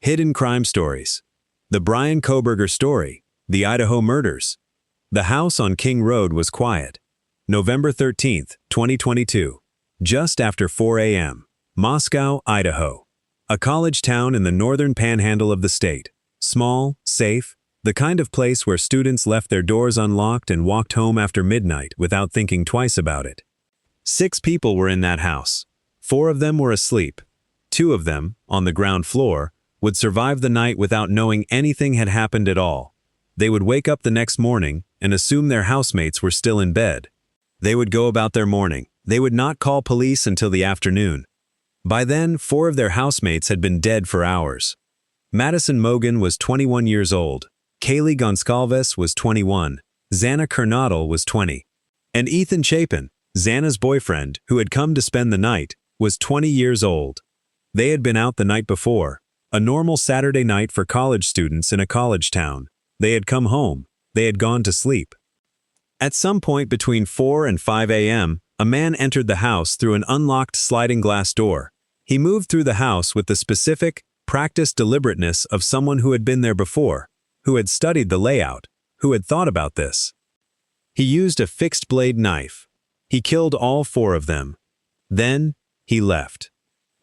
Hidden crime stories. The Bryan Kohberger story. The Idaho murders. The house on King Road was quiet. November 13, 2022. Just after 4 a.m. Moscow, Idaho. A college town in the northern panhandle of the state. Small, safe, the kind of place where students left their doors unlocked and walked home after midnight without thinking twice about it. 6 people were in that house. 4 of them were asleep. 2 of them, on the ground floor, would survive the night without knowing anything had happened at all. They would wake up the next morning and assume their housemates were still in bed. They would go about their morning. They would not call police until the afternoon. By then, 4 of their housemates had been dead for hours. Madison Mogen was 21 years old. Kaylee Goncalves was 21. Xana Kernodle was 20. And Ethan Chapin, Xana's boyfriend, who had come to spend the night, was 20 years old. They had been out the night before. A normal Saturday night for college students in a college town. They had come home. They had gone to sleep. At some point between 4 and 5 a.m., a man entered the house through an unlocked sliding glass door. He moved through the house with the specific, practiced deliberateness of someone who had been there before, who had studied the layout, who had thought about this. He used a fixed-blade knife. He killed all 4 of them. Then, he left.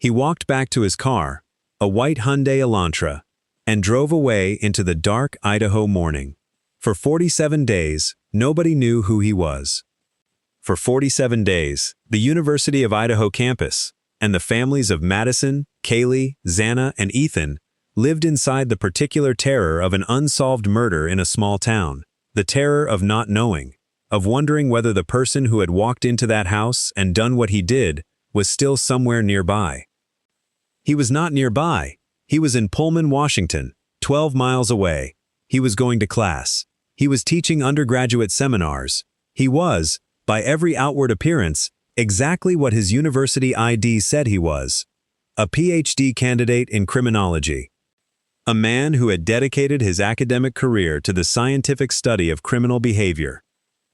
He walked back to his car, a white Hyundai Elantra, and drove away into the dark Idaho morning. For 47 days, nobody knew who he was. For 47 days, the University of Idaho campus and the families of Madison, Kaylee, Xana, and Ethan lived inside the particular terror of an unsolved murder in a small town, the terror of not knowing, of wondering whether the person who had walked into that house and done what he did was still somewhere nearby. He was not nearby. He was in Pullman, Washington, 12 miles away. He was going to class. He was teaching undergraduate seminars. He was, by every outward appearance, exactly what his university ID said he was: a PhD candidate in criminology. A man who had dedicated his academic career to the scientific study of criminal behavior.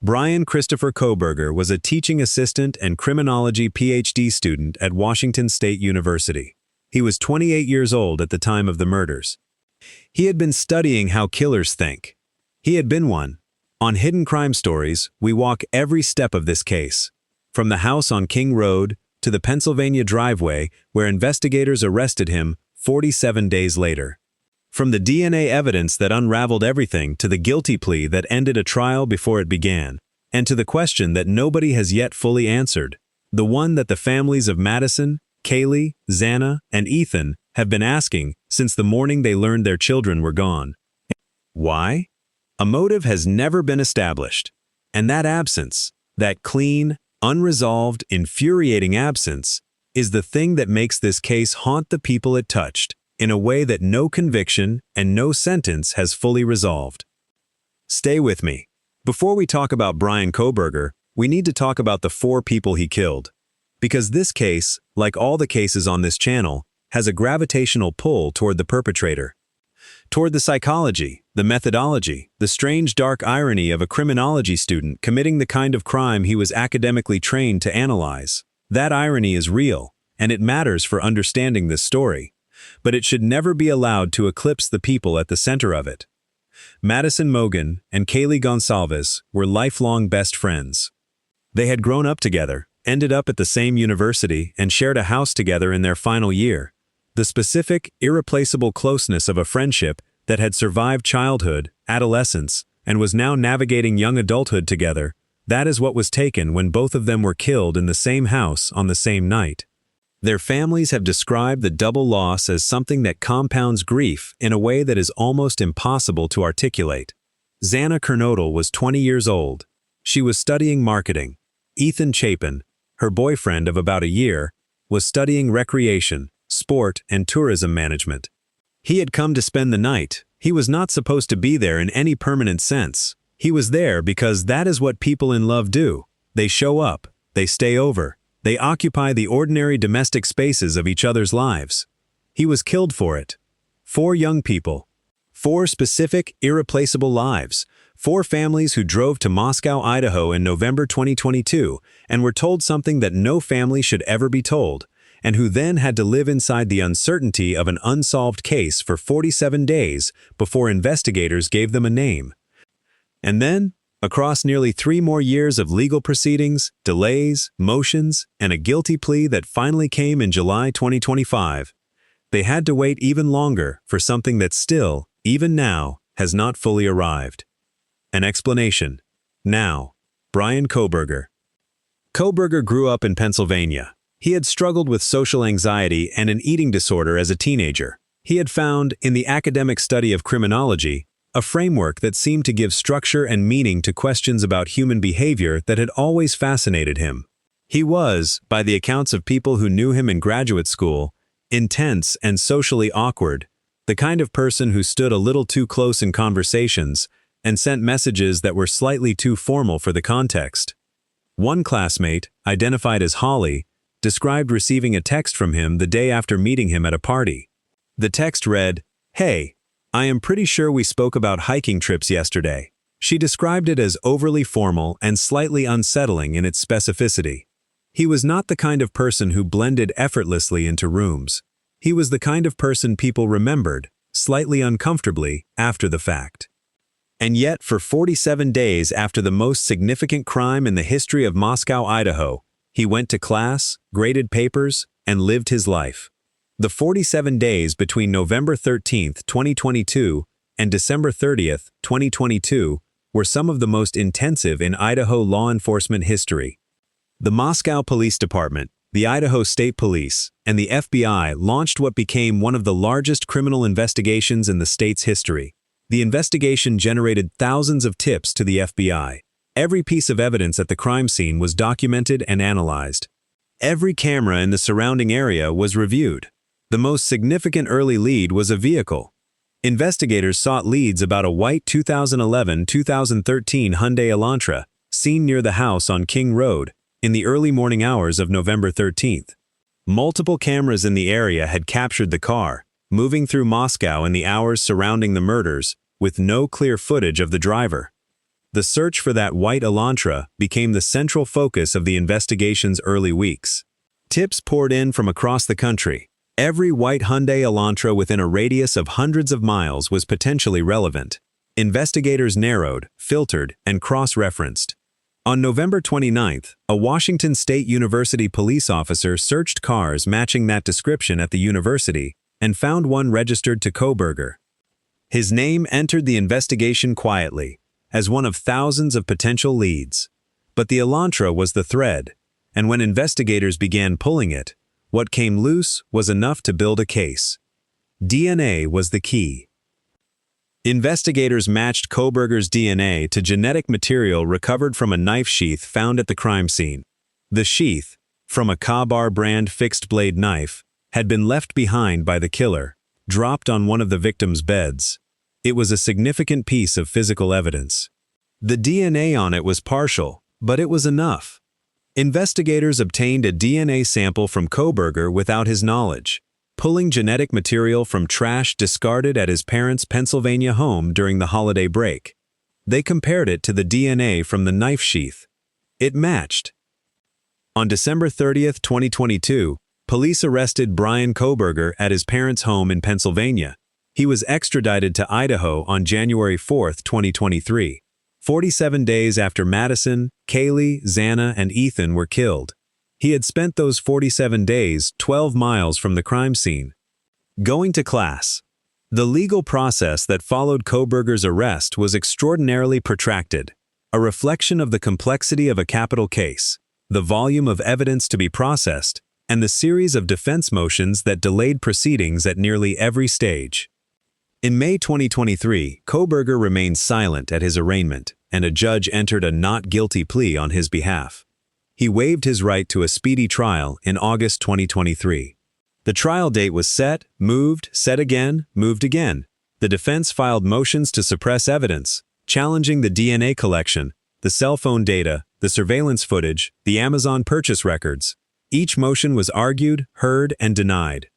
Bryan Kohberger was a teaching assistant and criminology PhD student at Washington State University. He was 28 years old at the time of the murders. He had been studying how killers think. He had been one. On Hidden Crime Stories, we walk every step of this case, from the house on King Road to the Pennsylvania driveway where investigators arrested him 47 days later. From the DNA evidence that unraveled everything to the guilty plea that ended a trial before it began, and to the question that nobody has yet fully answered, the one that the families of Madison, Kaylee, Xana, and Ethan have been asking since the morning they learned their children were gone. Why? A motive has never been established, and that absence, that clean, unresolved, infuriating absence, is the thing that makes this case haunt the people it touched in a way that no conviction and no sentence has fully resolved. Stay with me. Before we talk about Bryan Kohberger, we need to talk about the 4 people he killed. Because this case, like all the cases on this channel, has a gravitational pull toward the perpetrator. Toward the psychology, the methodology, the strange dark irony of a criminology student committing the kind of crime he was academically trained to analyze. That irony is real, and it matters for understanding this story. But it should never be allowed to eclipse the people at the center of it. Madison Mogen and Kaylee Goncalves were lifelong best friends. They had grown up together, ended up at the same university, and shared a house together in their final year. The specific, irreplaceable closeness of a friendship that had survived childhood, adolescence, and was now navigating young adulthood together, that is what was taken when both of them were killed in the same house on the same night. Their families have described the double loss as something that compounds grief in a way that is almost impossible to articulate. Xana Kernodle was 20 years old. She was studying marketing. Ethan Chapin, her boyfriend of about a year, was studying recreation, sport, and tourism management. He had come to spend the night. He was not supposed to be there in any permanent sense. He was there because that is what people in love do. They show up. They stay over. They occupy the ordinary domestic spaces of each other's lives. He was killed for it. 4 young people. 4 specific, irreplaceable lives. 4 families who drove to Moscow, Idaho in November 2022 and were told something that no family should ever be told, and who then had to live inside the uncertainty of an unsolved case for 47 days before investigators gave them a name. And then, across nearly 3 more years of legal proceedings, delays, motions, and a guilty plea that finally came in July 2025, they had to wait even longer for something that still, even now, has not fully arrived. An explanation. Now, Bryan Kohberger. Kohberger grew up in Pennsylvania. He had struggled with social anxiety and an eating disorder as a teenager. He had found, in the academic study of criminology, a framework that seemed to give structure and meaning to questions about human behavior that had always fascinated him. He was, by the accounts of people who knew him in graduate school, intense and socially awkward, the kind of person who stood a little too close in conversations and sent messages that were slightly too formal for the context. One classmate, identified as Holly, described receiving a text from him the day after meeting him at a party. The text read, "Hey, I am pretty sure we spoke about hiking trips yesterday." She described it as overly formal and slightly unsettling in its specificity. He was not the kind of person who blended effortlessly into rooms. He was the kind of person people remembered, slightly uncomfortably, after the fact. And yet, for 47 days after the most significant crime in the history of Moscow, Idaho, he went to class, graded papers, and lived his life. The 47 days between November 13th, 2022 and December 30th, 2022 were some of the most intensive in Idaho law enforcement history. The Moscow Police Department, the Idaho State Police, and the FBI launched what became one of the largest criminal investigations in the state's history. The investigation generated thousands of tips to the FBI. Every piece of evidence at the crime scene was documented and analyzed. Every camera in the surrounding area was reviewed. The most significant early lead was a vehicle. Investigators sought leads about a white 2011-2013 Hyundai Elantra seen near the house on King Road in the early morning hours of November 13th. Multiple cameras in the area had captured the car, moving through Moscow in the hours surrounding the murders, with no clear footage of the driver. The search for that white Elantra became the central focus of the investigation's early weeks. Tips poured in from across the country. Every white Hyundai Elantra within a radius of hundreds of miles was potentially relevant. Investigators narrowed, filtered, and cross-referenced. On November 29th, a Washington State University police officer searched cars matching that description at the university and found one registered to Kohberger. His name entered the investigation quietly, as one of thousands of potential leads. But the Elantra was the thread, and when investigators began pulling it, what came loose was enough to build a case. DNA was the key. Investigators matched Kohberger's DNA to genetic material recovered from a knife sheath found at the crime scene. The sheath, from a Ka-Bar brand fixed-blade knife, had been left behind by the killer, dropped on one of the victim's beds. It was a significant piece of physical evidence. The DNA on it was partial, but it was enough. Investigators obtained a DNA sample from Kohberger without his knowledge, pulling genetic material from trash discarded at his parents' Pennsylvania home during the holiday break. They compared it to the DNA from the knife sheath. It matched. On December 30th, 2022, police arrested Bryan Kohberger at his parents' home in Pennsylvania. He was extradited to Idaho on January 4th, 2023, 47 days after Madison, Kaylee, Xana, and Ethan were killed. He had spent those 47 days 12 miles from the crime scene. Going to class. The legal process that followed Kohberger's arrest was extraordinarily protracted, a reflection of the complexity of a capital case, the volume of evidence to be processed, and the series of defense motions that delayed proceedings at nearly every stage. In May 2023, Kohberger remained silent at his arraignment, and a judge entered a not guilty plea on his behalf. He waived his right to a speedy trial in August 2023. The trial date was set again, moved again. The defense filed motions to suppress evidence, challenging the DNA collection, the cell phone data, the surveillance footage, the Amazon purchase records. Each motion was argued, heard, and denied.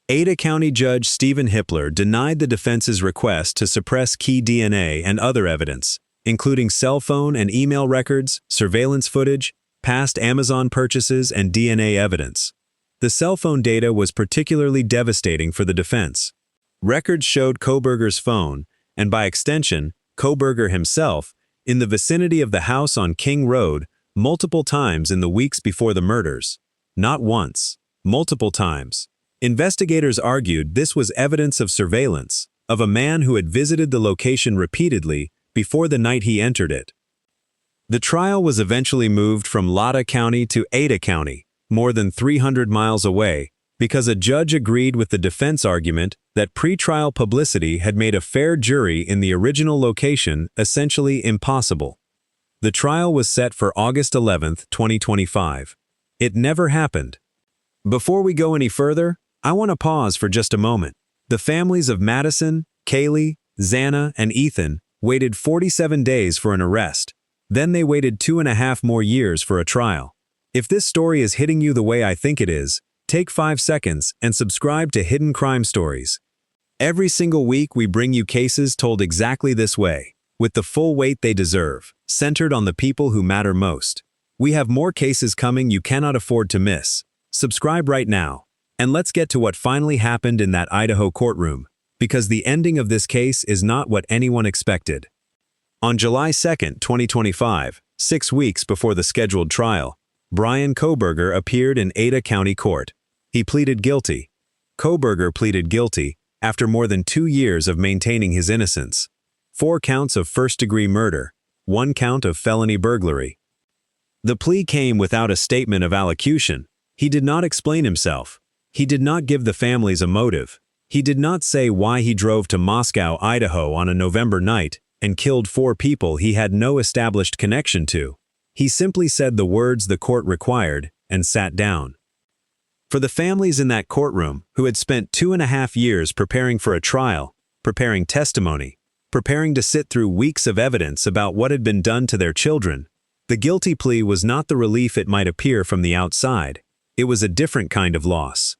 Ada County Judge Stephen Hippler denied the defense's request to suppress key DNA and other evidence, including cell phone and email records, surveillance footage, past Amazon purchases, and DNA evidence. The cell phone data was particularly devastating for the defense. Records showed Kohberger's phone, and by extension, Kohberger himself, in the vicinity of the house on King Road multiple times in the weeks before the murders. Not once, multiple times. Investigators argued this was evidence of surveillance, of a man who had visited the location repeatedly before the night he entered it. The trial was eventually moved from Latah County to Ada County, more than 300 miles away, because a judge agreed with the defense argument that pretrial publicity had made a fair jury in the original location essentially impossible. The trial was set for August 11, 2025. It never happened. Before we go any further, I want to pause for just a moment. The families of Madison, Kaylee, Xana, and Ethan waited 47 days for an arrest. Then they waited 2.5 more years for a trial. If this story is hitting you the way I think it is, take 5 seconds and subscribe to Hidden Crime Stories. Every single week we bring you cases told exactly this way, with the full weight they deserve, centered on the people who matter most. We have more cases coming you cannot afford to miss. Subscribe right now. And let's get to what finally happened in that Idaho courtroom, because the ending of this case is not what anyone expected. On July 2, 2025, 6 weeks before the scheduled trial, Bryan Kohberger appeared in Ada County Court. He pleaded guilty. Kohberger pleaded guilty after more than 2 years of maintaining his innocence. 4 counts of first-degree murder, 1 count of felony burglary. The plea came without a statement of allocution. He did not explain himself. He did not give the families a motive. He did not say why he drove to Moscow, Idaho on a November night and killed 4 people he had no established connection to. He simply said the words the court required and sat down. For the families in that courtroom who had spent 2.5 years preparing for a trial, preparing testimony, preparing to sit through weeks of evidence about what had been done to their children, the guilty plea was not the relief it might appear from the outside. It was a different kind of loss.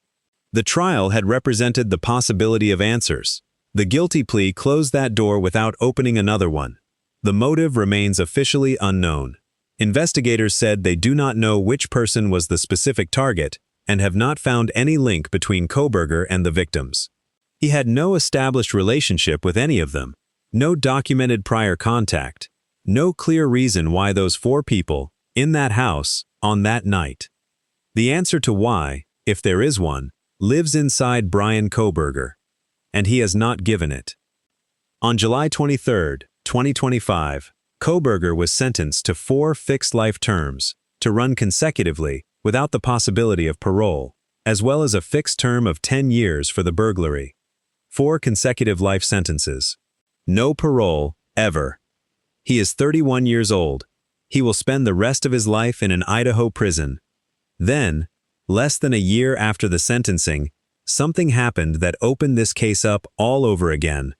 The trial had represented the possibility of answers. The guilty plea closed that door without opening another one. The motive remains officially unknown. Investigators said they do not know which person was the specific target and have not found any link between Kohberger and the victims. He had no established relationship with any of them, no documented prior contact, no clear reason why those 4 people, in that house, on that night. The answer to why, if there is one, lives inside Bryan Kohberger, and he has not given it. On July 23, 2025, Kohberger was sentenced to 4 fixed life terms, to run consecutively without the possibility of parole, as well as a fixed term of 10 years for the burglary. 4 consecutive life sentences. No parole, ever. He is 31 years old. He will spend the rest of his life in an Idaho prison. Then, less than a year after the sentencing, something happened that opened this case up all over again.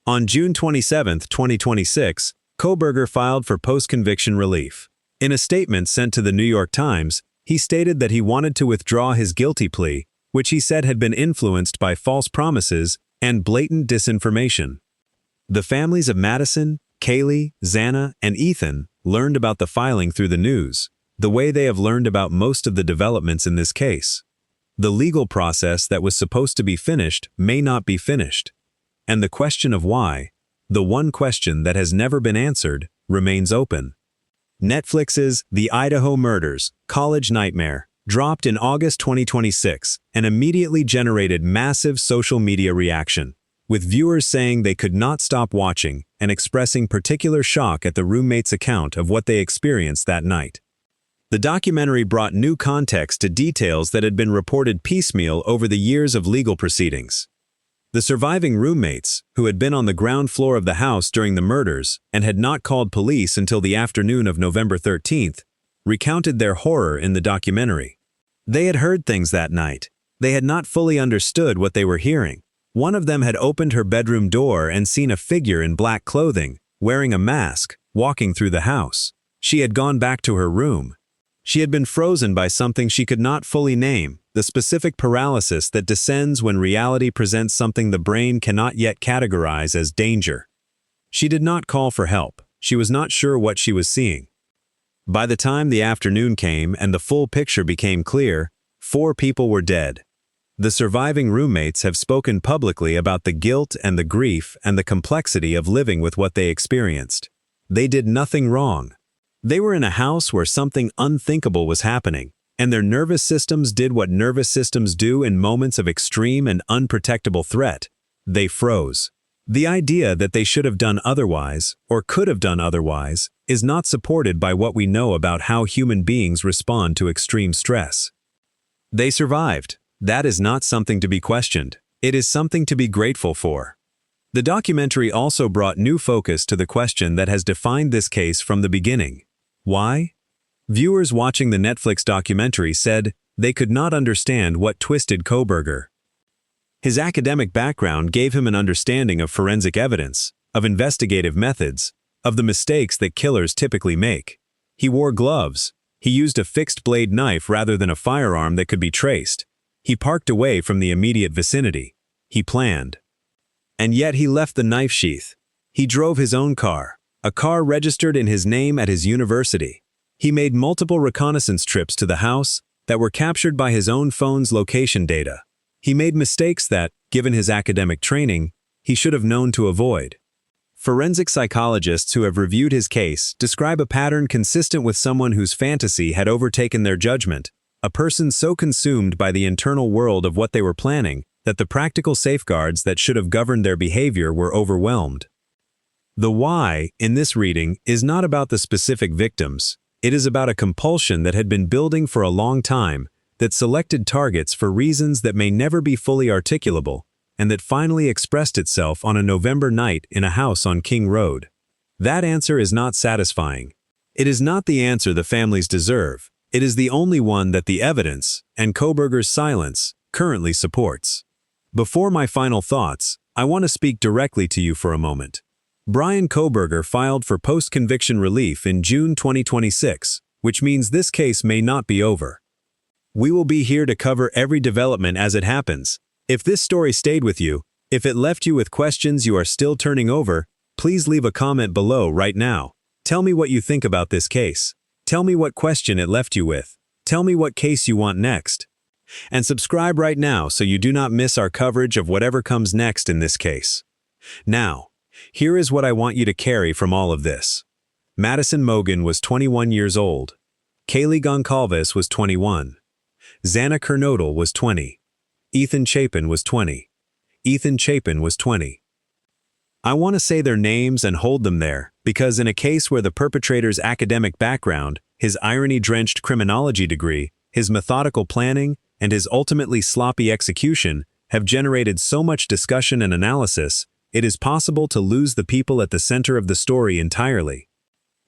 On June 27, 2026, Kohberger filed for post-conviction relief. In a statement sent to the New York Times, he stated that he wanted to withdraw his guilty plea, which he said had been influenced by false promises and blatant disinformation. The families of Madison, Kaylee, Xana, and Ethan learned about the filing through the news, the way they have learned about most of the developments in this case. The legal process that was supposed to be finished may not be finished. And the question of why, the one question that has never been answered, remains open. Netflix's The Idaho Murders, College Nightmare, dropped in August 2026 and immediately generated massive social media reaction, with viewers saying they could not stop watching and expressing particular shock at the roommates' account of what they experienced that night. The documentary brought new context to details that had been reported piecemeal over the years of legal proceedings. The surviving roommates, who had been on the ground floor of the house during the murders and had not called police until the afternoon of November 13th, recounted their horror in the documentary. They had heard things that night. They had not fully understood what they were hearing. One of them had opened her bedroom door and seen a figure in black clothing, wearing a mask, walking through the house. She had gone back to her room. She had been frozen by something she could not fully name, the specific paralysis that descends when reality presents something the brain cannot yet categorize as danger. She did not call for help. She was not sure what she was seeing. By the time the afternoon came and the full picture became clear, 4 people were dead. The surviving roommates have spoken publicly about the guilt and the grief and the complexity of living with what they experienced. They did nothing wrong. They were in a house where something unthinkable was happening, and their nervous systems did what nervous systems do in moments of extreme and unprotectable threat. They froze. The idea that they should have done otherwise, or could have done otherwise, is not supported by what we know about how human beings respond to extreme stress. They survived. That is not something to be questioned. It is something to be grateful for. The documentary also brought new focus to the question that has defined this case from the beginning. Why? Viewers watching the Netflix documentary said they could not understand what twisted Kohberger. His academic background gave him an understanding of forensic evidence, of investigative methods, of the mistakes that killers typically make. He wore gloves. He used a fixed-blade knife rather than a firearm that could be traced. He parked away from the immediate vicinity. He planned. And yet he left the knife sheath. He drove his own car, a car registered in his name at his university. He made multiple reconnaissance trips to the house that were captured by his own phone's location data. He made mistakes that, given his academic training, he should have known to avoid. Forensic psychologists who have reviewed his case describe a pattern consistent with someone whose fantasy had overtaken their judgment, a person so consumed by the internal world of what they were planning that the practical safeguards that should have governed their behavior were overwhelmed. The why, in this reading, is not about the specific victims. It is about a compulsion that had been building for a long time, that selected targets for reasons that may never be fully articulable, and that finally expressed itself on a November night in a house on King Road. That answer is not satisfying. It is not the answer the families deserve. It is the only one that the evidence, and Kohberger's silence, currently supports. Before my final thoughts, I want to speak directly to you for a moment. Bryan Kohberger filed for post-conviction relief in June 2026, which means this case may not be over. We will be here to cover every development as it happens. If this story stayed with you, if it left you with questions you are still turning over, please leave a comment below right now. Tell me what you think about this case. Tell me what question it left you with. Tell me what case you want next. And subscribe right now so you do not miss our coverage of whatever comes next in this case. Now, here is what I want you to carry from all of this. Madison Mogen was 21 years old. Kaylee Goncalves was 21. Xana Kernodle was 20. Chapin was 20. Chapin was 20. I want to say their names and hold them there, because in a case where the perpetrator's academic background, his irony-drenched criminology degree, his methodical planning, and his ultimately sloppy execution have generated so much discussion and analysis, it is possible to lose the people at the center of the story entirely.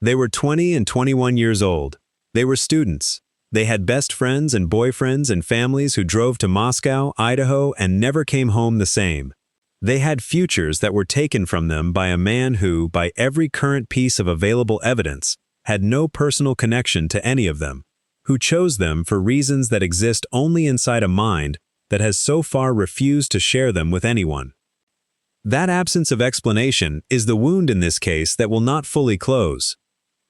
They were 20 and 21 years old. They were students. They had best friends and boyfriends and families who drove to Moscow, Idaho, and never came home the same. They had futures that were taken from them by a man who, by every current piece of available evidence, had no personal connection to any of them, who chose them for reasons that exist only inside a mind that has so far refused to share them with anyone. That absence of explanation is the wound in this case that will not fully close.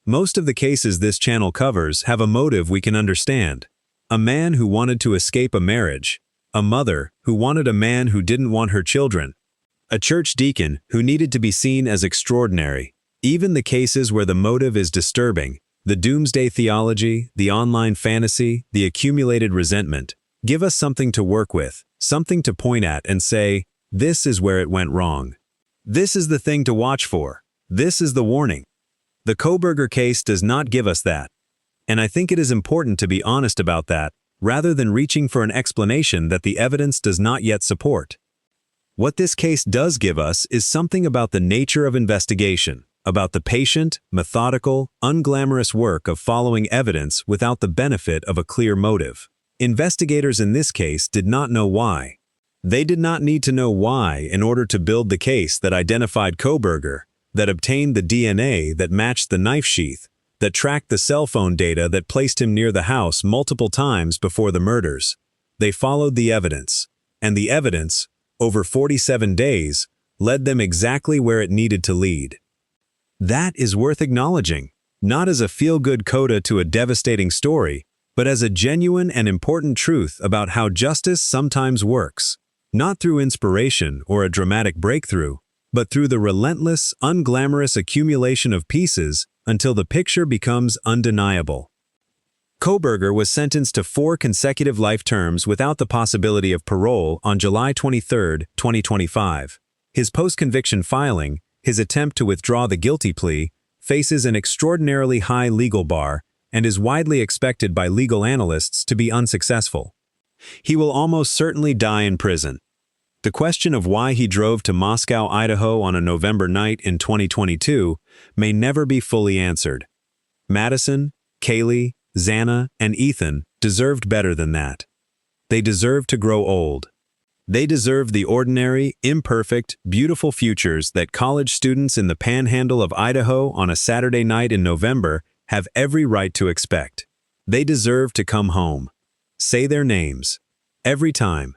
Most of the cases this channel covers have a motive we can understand. A man who wanted to escape a marriage. A mother who wanted a man who didn't want her children. A church deacon who needed to be seen as extraordinary. Even the cases where the motive is disturbing, the doomsday theology, the online fantasy, the accumulated resentment, give us something to work with, something to point at and say, this is where it went wrong. This is the thing to watch for. This is the warning. The Kohberger case does not give us that. And I think it is important to be honest about that, rather than reaching for an explanation that the evidence does not yet support. What this case does give us is something about the nature of investigation, about the patient, methodical, unglamorous work of following evidence without the benefit of a clear motive. Investigators in this case did not know why. They did not need to know why in order to build the case that identified Kohberger, that obtained the DNA that matched the knife sheath, that tracked the cell phone data that placed him near the house multiple times before the murders. They followed the evidence, and the evidence, over 47 days, led them exactly where it needed to lead. That is worth acknowledging, not as a feel-good coda to a devastating story, but as a genuine and important truth about how justice sometimes works, not through inspiration or a dramatic breakthrough, but through the relentless, unglamorous accumulation of pieces until the picture becomes undeniable. Kohberger was sentenced to 4 consecutive life terms without the possibility of parole on July 23, 2025. His post-conviction filing, his attempt to withdraw the guilty plea, faces an extraordinarily high legal bar and is widely expected by legal analysts to be unsuccessful. He will almost certainly die in prison. The question of why he drove to Moscow, Idaho on a November night in 2022 may never be fully answered. Madison, Kaylee, Xana, and Ethan deserved better than that. They deserved to grow old. They deserved the ordinary, imperfect, beautiful futures that college students in the panhandle of Idaho on a Saturday night in November have every right to expect. They deserve to come home. Say their names. Every time.